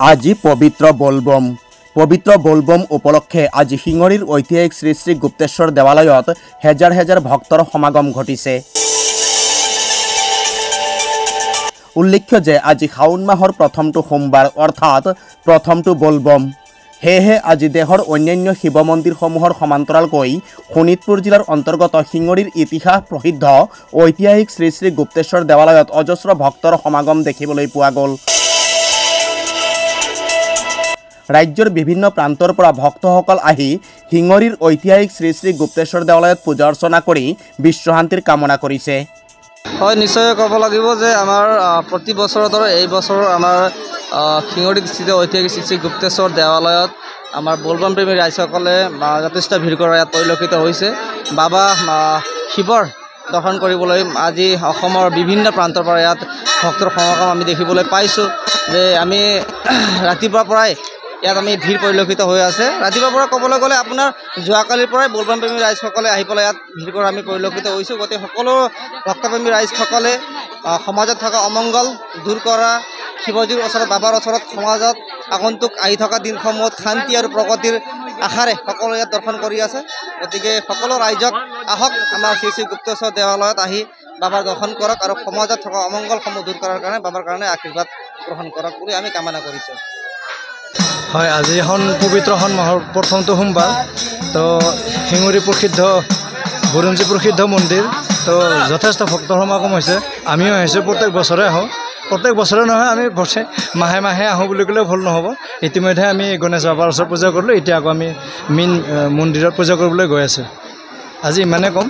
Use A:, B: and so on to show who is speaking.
A: আজি পবিত্ৰ বলবম উপলক্ষে আজি শিঙৰীৰ ঐতিহাসিক শ্ৰী শ্ৰী গুপ্তেশ্বৰ দেৱালয়ত হেজাৰ হেজাৰ ভক্তৰ সমাগম ঘটিছে। উল্লেখ্য যে আজি শাওন মাহৰ প্ৰথমটো সোমবাৰ অৰ্থাৎ প্ৰথমটো বলবম। সেয়েহে আজি দেশৰ অন্যান্য শিৱ মন্দিৰসমূহৰ সমান্তৰালকৈ শোণিতপুৰ জিলাৰ অন্তৰ্গত শিঙৰীৰ ইতিহাস প্ৰসিদ্ধ ঐতিহাসিক শ্ৰী শ্ৰী গুপ্তেশ্বৰ দেৱালয়ত অজস্ৰ ভক্তৰ সমাগম দেখিবলৈ পোৱা গ'ল। ৰাজ্যৰ বিভিন্ন প্ৰান্তৰ পৰা ভক্তসকল আহি শিঙৰীৰ ঐতিহাসিক শ্ৰী শ্ৰী গুপ্তেশ্বৰ দেৱালয়ত পূজা অৰ্চনা কৰি বিশ্বশান্তিৰ কামনা কৰিছে।
B: হয়, নিশ্চয় ক'ব লাগিব যে আমাৰ প্ৰতি বছৰৰ দৰে এই বছৰ আমাৰ শিঙৰীত স্থিত ঐতিহাসিক শ্ৰী শ্ৰী গুপ্তেশ্বৰ দেৱালয়ত আমাৰ বলবম প্ৰেমী ৰাইজসকলে যথেষ্ট ভিৰ কৰা ইয়াত পৰিলক্ষিত হৈছে। বাবা শিৱৰ দৰ্শন কৰিবলৈ আজি অসমৰ বিভিন্ন প্ৰান্তৰ পৰা ইয়াত ভক্তৰ সমাগম আমি দেখিবলৈ পাইছোঁ। যে আমি ৰাতিপুৱাৰ পৰাই ইয়াত আমি ভিৰ পৰিলক্ষিত হৈ আছে। ৰাতিপুৱাৰ পৰা ক'বলৈ গ'লে আপোনাৰ যোৱাকালিৰ পৰাই বলবম প্ৰেমী ৰাইজসকলে আহি পেলাই ইয়াত ভিৰ কৰা আমি পৰিলক্ষিত হৈছোঁ। গতিকে সকলো ভক্তপ্ৰেমী ৰাইজসকলে সমাজত থকা অমংগল দূৰ কৰা, শিৱজীৰ ওচৰত বাবাৰ ওচৰত সমাজত আগন্তুক আহি থকা দিনসমূহত শান্তি আৰু প্ৰগতিৰ আশাৰে সকলোৱে ইয়াত দৰ্শন কৰি আছে। গতিকে সকলো ৰাইজক আহক আমাৰ শ্ৰী শ্ৰী গুপ্তেশ্বৰ দেৱালয়ত আহি বাবাৰ দৰ্শন কৰক আৰু সমাজত থকা অমংগলসমূহ দূৰ কৰাৰ কাৰণে বাবাৰ কাৰণে আশীৰ্বাদ গ্ৰহণ কৰক বুলি আমি কামনা কৰিছোঁ।
C: হয়, আজি এখন পবিত্ৰ মাহৰ প্ৰথমটো সোমবাৰ। তো শিঙৰী প্ৰসিদ্ধ বুৰঞ্জী প্ৰসিদ্ধ মন্দিৰ, তো যথেষ্ট ভক্তৰ সমাগম হৈছে। আমিও আহিছোঁ, প্ৰত্যেক বছৰে আহোঁ। প্ৰত্যেক বছৰে নহয়, আমি মাহে মাহে আহোঁ বুলি ক'লেও ভুল নহ'ব। ইতিমধ্যে আমি গণেশ বাবাৰ ওচৰত পূজা কৰিলোঁ, এতিয়া আকৌ আমি মেইন মন্দিৰত পূজা কৰিবলৈ গৈ আছোঁ। আজি ইমানে ক'ম।